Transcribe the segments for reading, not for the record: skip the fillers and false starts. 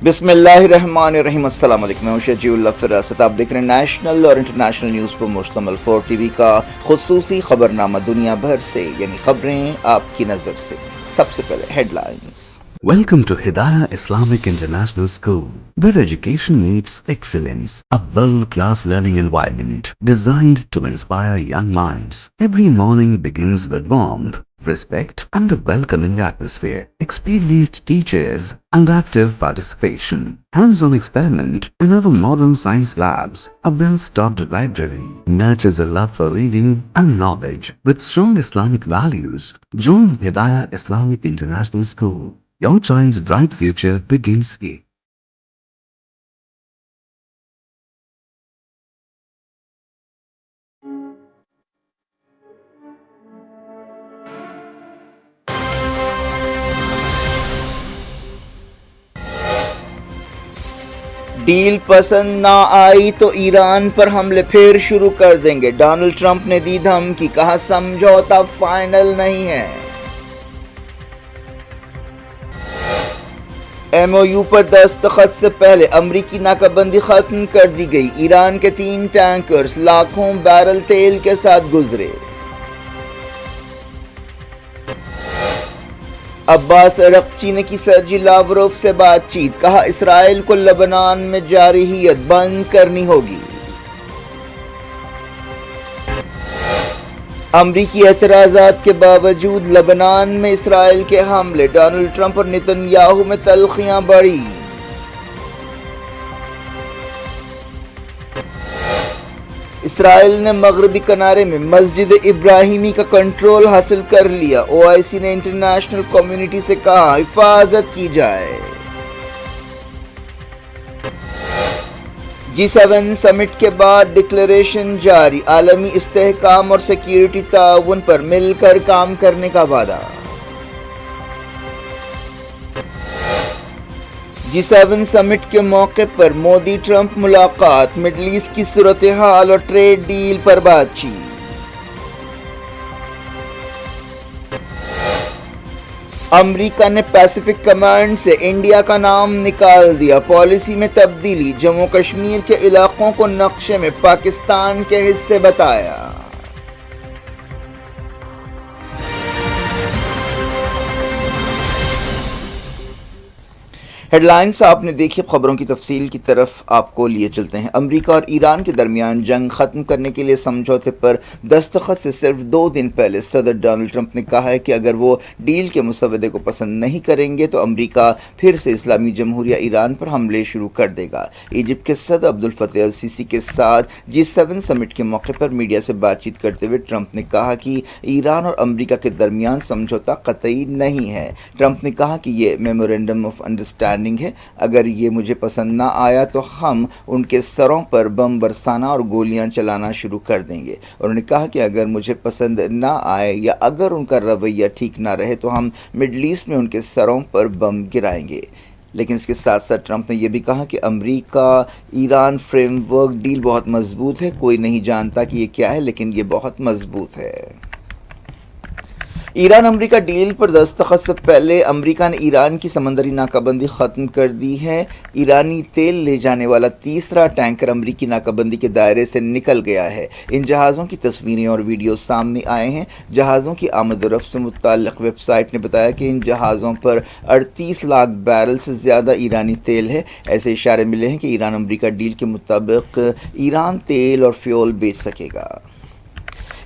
بسم اللہ الرحمن الرحیم۔ السلام علیکم، میں ہوں شجیع اللہ فراست۔ آپ دیکھ رہے ہیں نیشنل اور انٹرنیشنل نیوز پر مشتمل 4 ٹی وی کا خصوصی خبرنامہ دنیا بھر سے، یعنی خبریں آپ کی نظر سے۔ سب سے پہلے headlines. Welcome to Hidayah Islamic International School, where education meets excellence. A world-class learning environment designed to inspire young minds. Every morning begins with warmth, respect, and a welcoming atmosphere. Experienced teachers and active participation. Hands-on experiment in our modern science labs. A well-stocked library nurtures a love for reading and knowledge. With strong Islamic values, join Hidayah Islamic International School. Your child's bright future begins here. Deal پسند نہ آئی تو ایران پر حملے پھر شروع کر دیں گے۔ Donald Trump نے دی دھمکی، کہا سمجھوتا فائنل نہیں ہے۔ ایم او یو پر دستخط سے پہلے امریکی ناکہ بندی ختم کر دی گئی۔ ایران کے 3 ٹینکرز لاکھوں بیرل تیل کے ساتھ گزرے۔ عباس عراقچی نے کی سرجی لاوروف سے بات چیت، کہا اسرائیل کو لبنان میں جارحیت بند کرنی ہوگی۔ امریکی اعتراضات کے باوجود لبنان میں اسرائیل کے حملے، ڈونلڈ ٹرمپ اور نیتن یاہو میں تلخیاں بڑھی۔ اسرائیل نے مغربی کنارے میں مسجد ابراہیمی کا کنٹرول حاصل کر لیا۔ او آئی سی نے انٹرنیشنل کمیونٹی سے کہا حفاظت کی جائے۔ G7 سمٹ کے بعد ڈکلیریشن جاری، عالمی استحکام اور سیکیورٹی تعاون پر مل کر کام کرنے کا وعدہ۔ G7 سمٹ کے موقع پر مودی ٹرمپ ملاقات، مڈل ایسٹ کی صورتحال اور ٹریڈ ڈیل پر بات چیت۔ امریکہ نے پیسیفک کمانڈ سے انڈیا کا نام نکال دیا، پالیسی میں تبدیلی، جموں کشمیر کے علاقوں کو نقشے میں پاکستان کے حصے بتایا۔ ہیڈ لائنز آپ نے دیکھی، خبروں کی تفصیل کی طرف آپ کو لیے چلتے ہیں۔ امریکہ اور ایران کے درمیان جنگ ختم کرنے کے لیے سمجھوتے پر دستخط سے صرف 2 دن پہلے صدر ڈونلڈ ٹرمپ نے کہا ہے کہ اگر وہ ڈیل کے مسودے کو پسند نہیں کریں گے تو امریکہ پھر سے اسلامی جمہوریہ ایران پر حملے شروع کر دے گا۔ ایجپٹ کے صدر عبدالفتاح السیسی کے ساتھ G7 سمٹ کے موقع پر میڈیا سے بات چیت کرتے ہوئے ٹرمپ نے کہا کہ ایران اور امریکہ کے درمیان سمجھوتا قطعی نہیں ہے۔ ٹرمپ نے کہا کہ یہ میمورینڈم آف انڈرسٹینڈنگ ہے، اگر یہ مجھے پسند نہ آیا تو ہم ان کے سروں پر بم برسانا اور گولیاں چلانا شروع کر دیں گے۔ انہوں نے کہا کہ اگر مجھے پسند نہ آئے یا اگر ان کا رویہ ٹھیک نہ رہے تو ہم مڈل ایسٹ میں ان کے سروں پر بم گرائیں گے۔ لیکن اس کے ساتھ ساتھ ٹرمپ نے یہ بھی کہا کہ امریکہ ایران فریم ورک ڈیل بہت مضبوط ہے، کوئی نہیں جانتا کہ یہ کیا ہے لیکن یہ بہت مضبوط ہے۔ ایران امریکہ ڈیل پر دستخط سے پہلے امریکہ نے ایران کی سمندری ناکہ بندی ختم کر دی ہے۔ ایرانی تیل لے جانے والا تیسرا ٹینکر امریکی ناکہ بندی کے دائرے سے نکل گیا ہے۔ ان جہازوں کی تصویریں اور ویڈیو سامنے آئے ہیں۔ جہازوں کی آمد و رفت سے متعلق ویب سائٹ نے بتایا کہ ان جہازوں پر 38 لاکھ بیرل سے زیادہ ایرانی تیل ہے۔ ایسے اشارے ملے ہیں کہ ایران امریکہ ڈیل کے مطابق ایران تیل اور فیول بیچ سکے گا۔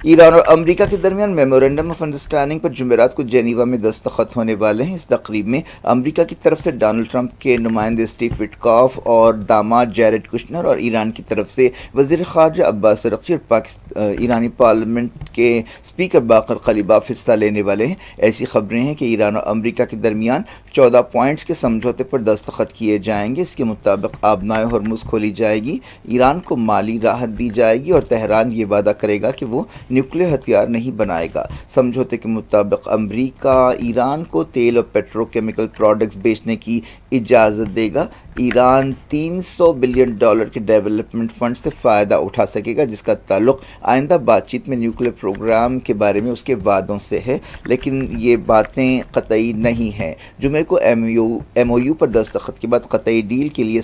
ایران اور امریکہ کے درمیان میمورینڈم آف انڈرسٹینڈنگ پر جمعرات کو جنیوا میں دستخط ہونے والے ہیں۔ اس تقریب میں امریکہ کی طرف سے ڈونلڈ ٹرمپ کے نمائندے اسٹیو وٹکاف اور داماد جیرڈ کشنر اور ایران کی طرف سے وزیر خارجہ عباس عراقچی اور ایرانی پارلیمنٹ کے اسپیکر باقر قلیباف حصہ لینے والے ہیں۔ ایسی خبریں ہیں کہ ایران اور امریکہ کے درمیان 14 پوائنٹس کے سمجھوتے پر دستخط کیے جائیں گے۔ اس کے مطابق آبنائے ہرمز کھولی جائے گی، ایران کو مالی راحت دی جائے گی اور تہران یہ وعدہ کرے گا کہ وہ نیوکلیئر ہتھیار نہیں بنائے گا۔ سمجھوتے کے مطابق امریکہ ایران کو تیل اور پیٹرو کیمیکل پروڈکٹس بیچنے کی اجازت دے گا۔ ایران $300 بلین کے ڈیولپمنٹ فنڈ سے فائدہ اٹھا سکے گا، جس کا تعلق آئندہ بات چیت میں نیوکلیئر پروگرام کے بارے میں اس کے وعدوں سے ہے، لیکن یہ باتیں قطعی نہیں ہیں۔ جمعے کو ایم او یو پر دستخط کے بعد قطعی ڈیل کے لیے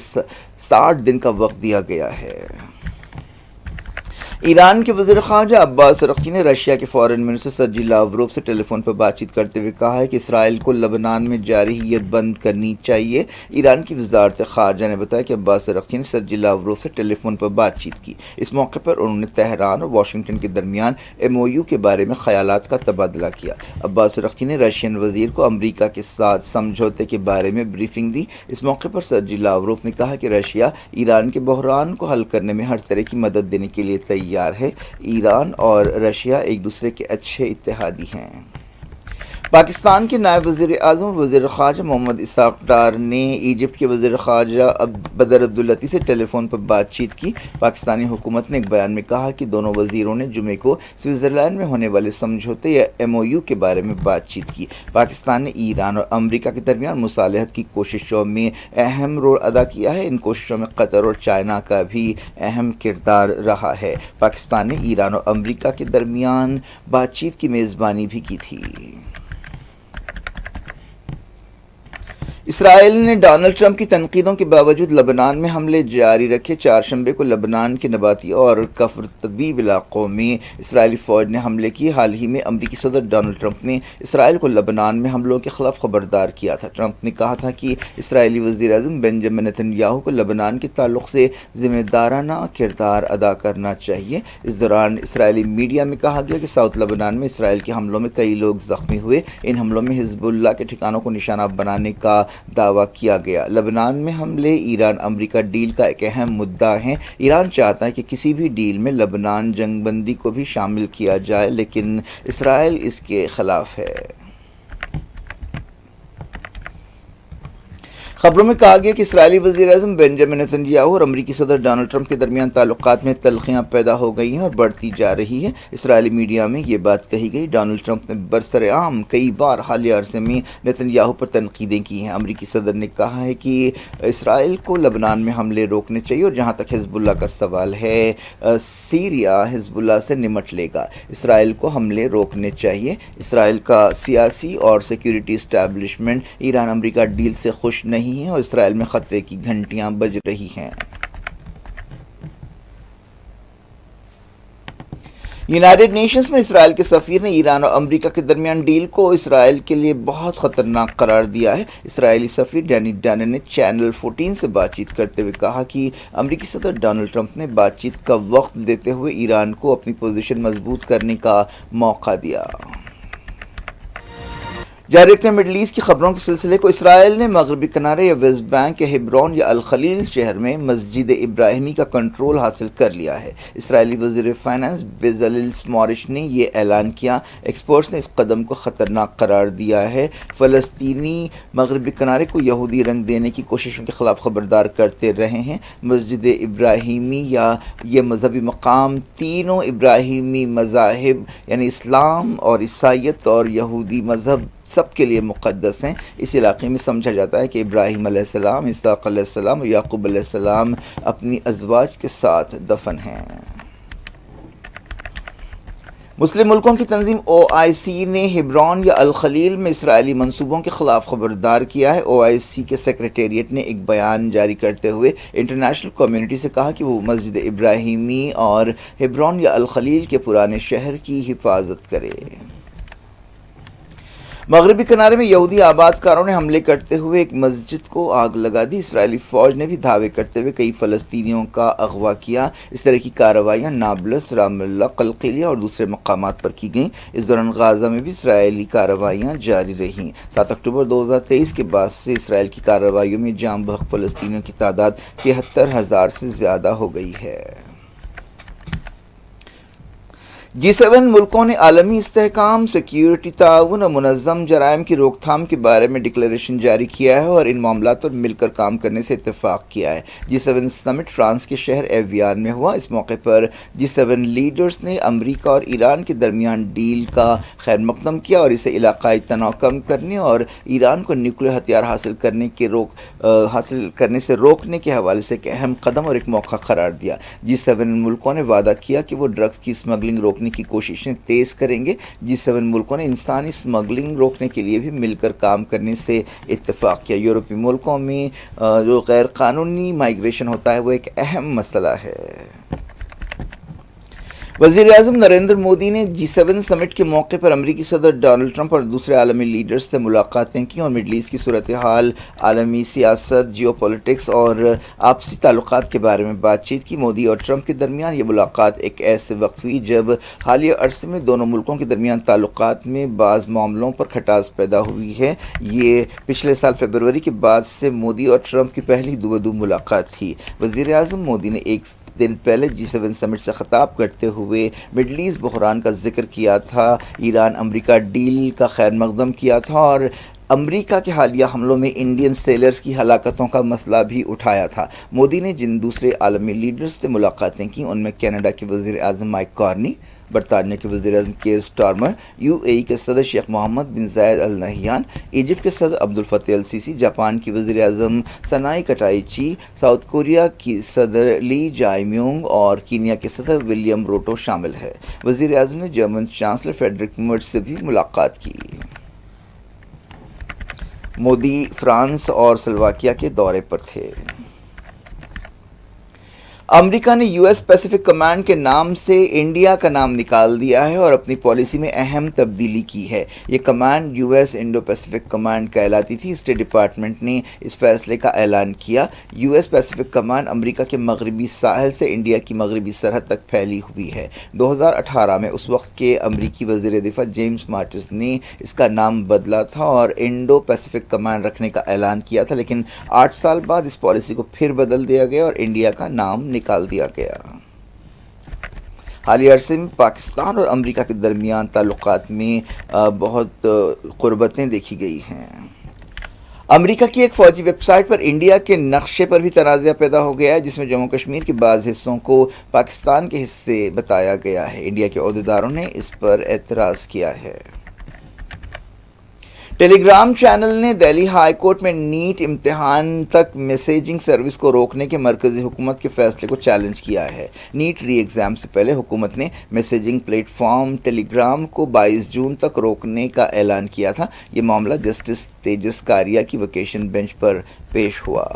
60 دن کا وقت دیا گیا ہے۔ ایران کے وزیر خارجہ عباس عراقچی نے رشیا کے فارن منسٹر سرجی لاوروف سے ٹیلی فون پر بات چیت کرتے ہوئے کہا ہے کہ اسرائیل کو لبنان میں جارحیت بند کرنی چاہیے۔ ایران کی وزارت خارجہ نے بتایا کہ عباس عراقچی نے سرجی لاوروف سے ٹیلی فون پر بات چیت کی۔ اس موقع پر انہوں نے تہران اور واشنگٹن کے درمیان ایم او یو کے بارے میں خیالات کا تبادلہ کیا۔ عباس عراقچی نے رشین وزیر کو امریکہ کے ساتھ سمجھوتے کے بارے میں بریفنگ دی۔ اس موقع پر سرجی لاوروف نے کہا کہ رشیا ایران کے بحران کو حل کرنے میں ہر طرح کی مدد دینے کے لیے تیار ہے۔ ایران اور رشیا ایک دوسرے کے اچھے اتحادی ہیں۔ پاکستان کے نائب وزیر اعظم اور وزیر خارجہ محمد اسحاق ڈار نے ایجپٹ کے وزیر خارجہ بدر عبداللطیف سے ٹیلی فون پر بات چیت کی۔ پاکستانی حکومت نے ایک بیان میں کہا کہ دونوں وزیروں نے جمعے کو سوئٹزرلینڈ میں ہونے والے سمجھوتے یا ایم او یو کے بارے میں بات چیت کی۔ پاکستان نے ایران اور امریکہ کے درمیان مصالحت کی کوششوں میں اہم رول ادا کیا ہے۔ ان کوششوں میں قطر اور چائنا کا بھی اہم کردار رہا ہے۔ پاکستان نے ایران اور امریکہ کے درمیان بات چیت کی میزبانی بھی کی تھی۔ اسرائیل نے ڈونلڈ ٹرمپ کی تنقیدوں کے باوجود لبنان میں حملے جاری رکھے۔ چہارشنبے کو لبنان کے نباتی اور کفر طبیب علاقوں میں اسرائیلی فوج نے حملے کیے۔ حال ہی میں امریکی صدر ڈونلڈ ٹرمپ نے اسرائیل کو لبنان میں حملوں کے خلاف خبردار کیا تھا۔ ٹرمپ نے کہا تھا کہ اسرائیلی وزیر اعظم بنجامن نیتن یاہو کو لبنان کے تعلق سے ذمہ دارانہ کردار ادا کرنا چاہیے۔ اس دوران اسرائیلی میڈیا میں کہا گیا کہ ساؤتھ لبنان میں اسرائیل کے حملوں میں کئی لوگ زخمی ہوئے۔ ان حملوں میں حزب اللہ کے ٹھکانوں کو نشانہ بنانے کا دعویٰ کیا گیا۔ لبنان میں حملے ایران امریکہ ڈیل کا ایک اہم مدعا ہیں۔ ایران چاہتا ہے کہ کسی بھی ڈیل میں لبنان جنگ بندی کو بھی شامل کیا جائے، لیکن اسرائیل اس کے خلاف ہے۔ خبروں میں کہا گیا کہ اسرائیلی وزیر اعظم بنجامن نیتن یاہو اور امریکی صدر ڈونلڈ ٹرمپ کے درمیان تعلقات میں تلخیاں پیدا ہو گئی ہیں اور بڑھتی جا رہی ہیں۔ اسرائیلی میڈیا میں یہ بات کہی گئی۔ ڈونلڈ ٹرمپ نے برسرعام کئی بار حالیہ عرصے میں نیتن یاہو پر تنقیدیں کی ہیں۔ امریکی صدر نے کہا ہے کہ اسرائیل کو لبنان میں حملے روکنے چاہیے، اور جہاں تک حزب اللہ کا سوال ہے، سیریا حزب اللہ سے نمٹ لے گا۔ اسرائیل کو حملے روکنے چاہیے۔ اسرائیل کا سیاسی اور سیکیورٹی اسٹیبلشمنٹ ایران امریکہ ڈیل سے خوش نہیں ہیں اور اسرائیل میں خطرے کی گھنٹیاں بج رہی ہیں۔ یونائیٹڈ نیشنز میں اسرائیل کے سفیر نے ایران اور امریکہ کے درمیان ڈیل کو اسرائیل کے لیے بہت خطرناک قرار دیا ہے۔ اسرائیلی سفیر ڈینی ڈانن نے چینل 14 سے بات چیت کرتے ہوئے کہا کہ امریکی صدر ڈونلڈ ٹرمپ نے بات چیت کا وقت دیتے ہوئے ایران کو اپنی پوزیشن مضبوط کرنے کا موقع دیا۔ جاری رکھتے ہیں مڈل ایسٹ کی خبروں کے سلسلے کو۔ اسرائیل نے مغربی کنارے یا ویسٹ بینک یا ہیبرون یا الخلیل شہر میں مسجد ابراہیمی کا کنٹرول حاصل کر لیا ہے۔ اسرائیلی وزیر فائنانس بیزلیل سموٹریچ نے یہ اعلان کیا۔ ایکسپرٹس نے اس قدم کو خطرناک قرار دیا ہے۔ فلسطینی مغربی کنارے کو یہودی رنگ دینے کی کوششوں کے خلاف خبردار کرتے رہے ہیں۔ مسجد ابراہیمی یا یہ مذہبی مقام تینوں ابراہیمی مذاہب یعنی اسلام اور عیسائیت اور یہودی مذہب سب کے لیے مقدس ہیں۔ اس علاقے میں سمجھا جاتا ہے کہ ابراہیم علیہ السلام، اسحاق علیہ السلام اور یعقوب علیہ السلام اپنی ازواج کے ساتھ دفن ہیں۔ مسلم ملکوں کی تنظیم OIC نے ہیبرون یا الخلیل میں اسرائیلی منصوبوں کے خلاف خبردار کیا ہے۔ OIC کے سیکریٹریٹ نے ایک بیان جاری کرتے ہوئے انٹرنیشنل کمیونٹی سے کہا کہ وہ مسجد ابراہیمی اور ہیبرون یا الخلیل کے پرانے شہر کی حفاظت کرے۔ مغربی کنارے میں یہودی آباد کاروں نے حملے کرتے ہوئے ایک مسجد کو آگ لگا دی۔ اسرائیلی فوج نے بھی دعوے کرتے ہوئے کئی فلسطینیوں کا اغوا کیا۔ اس طرح کی کارروائیاں نابلس، رام اللہ، قلقیلیہ اور دوسرے مقامات پر کی گئیں۔ اس دوران غازہ میں بھی اسرائیلی کارروائیاں جاری رہیں۔ 7 اکتوبر 2023 کے بعد سے اسرائیل کی کارروائیوں میں جاں بحق فلسطینیوں کی تعداد 73,000 سے زیادہ ہو گئی ہے۔ G7 ملکوں نے عالمی استحکام، سیکیورٹی تعاون اور منظم جرائم کی روک تھام کے بارے میں ڈکلیریشن جاری کیا ہے اور ان معاملات پر مل کر کام کرنے سے اتفاق کیا ہے۔ G7 سمٹ فرانس کے شہر ایویان میں ہوا۔ اس موقع پر G7 لیڈرز نے امریکہ اور ایران کے درمیان ڈیل کا خیر مقدم کیا اور اسے علاقائی تناؤ کم کرنے اور ایران کو نیوکلیئر ہتھیار حاصل کرنے سے روکنے کے حوالے سے ایک اہم قدم اور ایک موقع قرار دیا۔ G7 ملکوں نے وعدہ کیا کہ وہ ڈرگز کی اسمگلنگ روکنے روکنے کی کوششیں تیز کریں گے۔ G7 ملکوں نے انسانی اسمگلنگ روکنے کے لیے بھی مل کر کام کرنے سے اتفاق کیا۔ یورپی ملکوں میں جو غیر قانونی مائیگریشن ہوتا ہے وہ ایک اہم مسئلہ ہے۔ وزیر اعظم نریندر مودی نے G7 سمٹ کے موقع پر امریکی صدر ڈونلڈ ٹرمپ اور دوسرے عالمی لیڈرز سے ملاقاتیں کی اور مڈل ایسٹ کی صورتحال، عالمی سیاست، جیو پولیٹکس اور آپسی تعلقات کے بارے میں بات چیت کی۔ مودی اور ٹرمپ کے درمیان یہ ملاقات ایک ایسے وقت ہوئی جب حالیہ عرصے میں دونوں ملکوں کے درمیان تعلقات میں بعض معاملوں پر کھٹاس پیدا ہوئی ہے۔ یہ پچھلے سال فروری کے بعد سے مودی اور ٹرمپ کی پہلی دو ملاقات تھی۔ وزیر اعظم مودی نے ایک دن پہلے G7 سمٹ سے خطاب کرتے ہوئے مڈل ایسٹ بحران کا ذکر کیا تھا، ایران امریکہ ڈیل کا خیر مقدم کیا تھا اور امریکہ کے حالیہ حملوں میں انڈین سیلرز کی ہلاکتوں کا مسئلہ بھی اٹھایا تھا۔ مودی نے جن دوسرے عالمی لیڈرز سے ملاقاتیں کی ان میں کینیڈا کے وزیر اعظم مائک کارنی، برطانیہ کے وزیر اعظم کیئر سٹارمر، UAE کے صدر شیخ محمد بن زاید ال نہیان، ایجپٹ کے صدر عبد الفتاح السیسی، جاپان کی وزیر اعظم سنائی کٹائچی، ساؤتھ کوریا کی صدر لی جائے میونگ اور کینیا کے صدر ولیم روٹو شامل ہے۔ وزیر اعظم نے جرمن چانسلر فریڈرک مرز سے بھی ملاقات کی۔ مودی فرانس اور سلوواکیہ کے دورے پر تھے۔ امریکہ نے US پیسیفک کمانڈ کے نام سے انڈیا کا نام نکال دیا ہے اور اپنی پالیسی میں اہم تبدیلی کی ہے۔ یہ command US Indo Pacific command کہلاتی تھی۔ اسٹیٹ ڈپارٹمنٹ نے اس فیصلے کا اعلان کیا۔ US پیسیفک کمانڈ امریکہ کے مغربی ساحل سے انڈیا کی مغربی سرحد تک پھیلی ہوئی ہے۔ 2018 میں اس وقت کے امریکی وزیر دفاع جیمز ماٹس نے اس کا نام بدلا تھا اور انڈو پیسیفک کمانڈ رکھنے کا اعلان کیا تھا، لیکن 8 سال بعد اس پالیسی کو پھر بدل دیا گیا اور انڈیا کا نام نکال دیا گیا۔ حالیہ عرصے میں پاکستان اور امریکہ کے درمیان تعلقات میں بہت قربتیں دیکھی گئی ہیں۔ امریکہ کی ایک فوجی ویب سائٹ پر انڈیا کے نقشے پر بھی تنازع پیدا ہو گیا ہے، جس میں جموں کشمیر کے بعض حصوں کو پاکستان کے حصے بتایا گیا ہے۔ انڈیا کے عہدیداروں نے اس پر اعتراض کیا ہے۔ ٹیلی گرام چینل نے دہلی ہائی کورٹ میں نیٹ امتحان تک میسیجنگ سروس کو روکنے کے مرکزی حکومت کے فیصلے کو چیلنج کیا ہے۔ نیٹ ری ایگزام سے پہلے حکومت نے میسیجنگ پلیٹ فارم ٹیلی گرام کو 22 جون تک روکنے کا اعلان کیا تھا۔ یہ معاملہ جسٹس تیجس کاریا کی ویکیشن بینچ پر پیش ہوا۔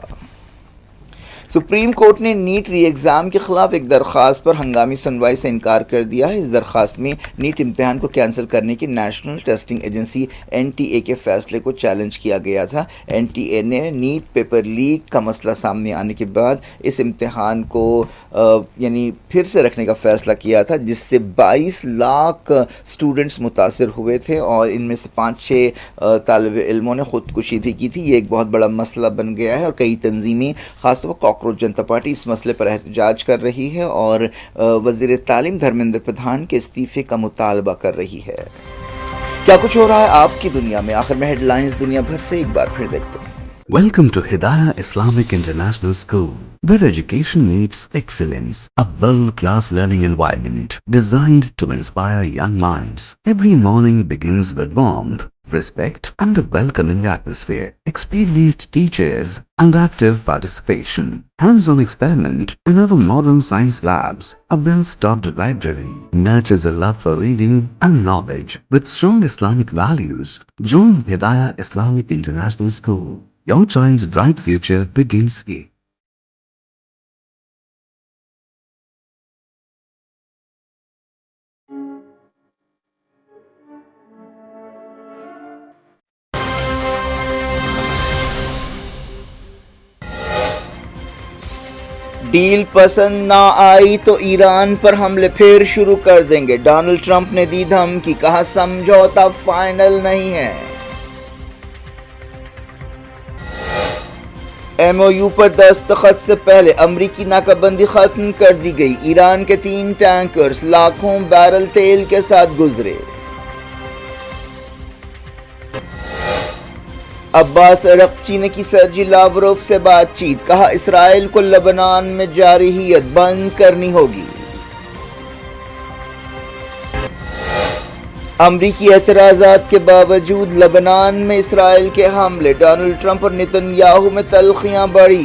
سپریم کورٹ نے نیٹ ری ایگزام کے خلاف ایک درخواست پر ہنگامی سنوائی سے انکار کر دیا ہے۔ اس درخواست میں نیٹ امتحان کو کینسل کرنے کے نیشنل ٹیسٹنگ ایجنسی NTA کے فیصلے کو چیلنج کیا گیا تھا۔ NTA نے نیٹ پیپر لیک کا مسئلہ سامنے آنے کے بعد اس امتحان کو پھر سے رکھنے کا فیصلہ کیا تھا، جس سے 22 لاکھ اسٹوڈنٹس متاثر ہوئے تھے اور ان میں سے 5-6 طالب علموں نے خودکشی بھی کی تھی۔ یہ ایک بہت بڑا مسئلہ بن گیا ہے اور کئی تنظیمیں، خاص طور پر کاکروچ جنتا پارٹی، اس مسئلے پر احتجاج کر رہی ہے اور وزیر تعلیم دھرمیندر پردھان کے استعفے کا مطالبہ کر رہی ہے۔ کیا کچھ ہو رہا ہے آپ کی دنیا میں؟ آخر میں ہیڈ لائنز دنیا بھر سے ایک بار پھر دیکھتے ہیں۔ Welcome to Hidayah Islamic International School, where education meets excellence. A world-class learning environment designed to inspire young minds. Every morning begins with warmth, respect, and a welcoming atmosphere. Experienced teachers and active participation. Hands-on experiment in our modern science labs. A well-stocked library nurtures a love for reading and knowledge. With strong Islamic values, join Hidayah Islamic International School. Your child's bright future begins here. Deal پسند نہ آئی تو ایران پر حملے پھر شروع کر دیں گے، Donald Trump نے دی دھمکی، کہا سمجھوتا فائنل نہیں ہے۔ MOU پر دستخط سے پہلے امریکی ناکہ بندی ختم کر دی گئی، ایران کے 3 ٹینکرز لاکھوں بیرل تیل کے ساتھ گزرے۔ عباس عراقچی نے کی سرجی لاوروف سے بات چیت، کہا اسرائیل کو لبنان میں جارحیت بند کرنی ہوگی۔ امریکی اعتراضات کے باوجود لبنان میں اسرائیل کے حملے، ڈونلڈ ٹرمپ اور نیتن یاہو میں تلخیاں بڑھی۔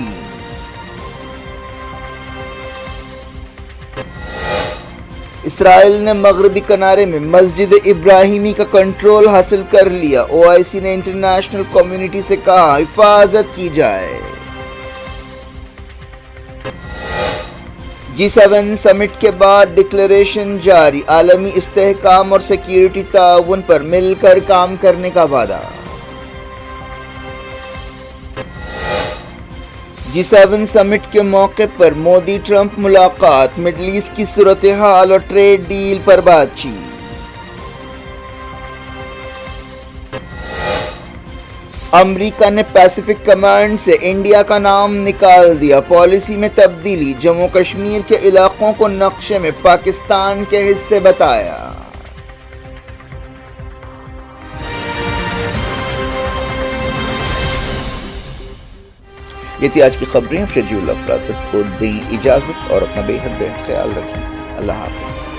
اسرائیل نے مغربی کنارے میں مسجد ابراہیمی کا کنٹرول حاصل کر لیا، OIC نے انٹرنیشنل کمیونٹی سے کہا حفاظت کی جائے۔ G7 سمٹ کے بعد ڈکلیریشن جاری، عالمی استحکام اور سیکیورٹی تعاون پر مل کر کام کرنے کا وعدہ۔ G7 سمٹ کے موقع پر مودی ٹرمپ ملاقات، مڈل ایسٹ کی صورتحال اور ٹریڈ ڈیل پر بات چیت۔ امریکہ نے پیسیفک کمانڈ سے انڈیا کا نام نکال دیا، پالیسی میں تبدیلی، جموں کشمیر کے علاقوں کو نقشے میں پاکستان کے حصے بتایا۔ یہ تھی آج کی خبریں۔ اب شجیع اللہ فراست کو دیں اجازت اور اپنا بے حد خیال رکھیں۔ اللہ حافظ۔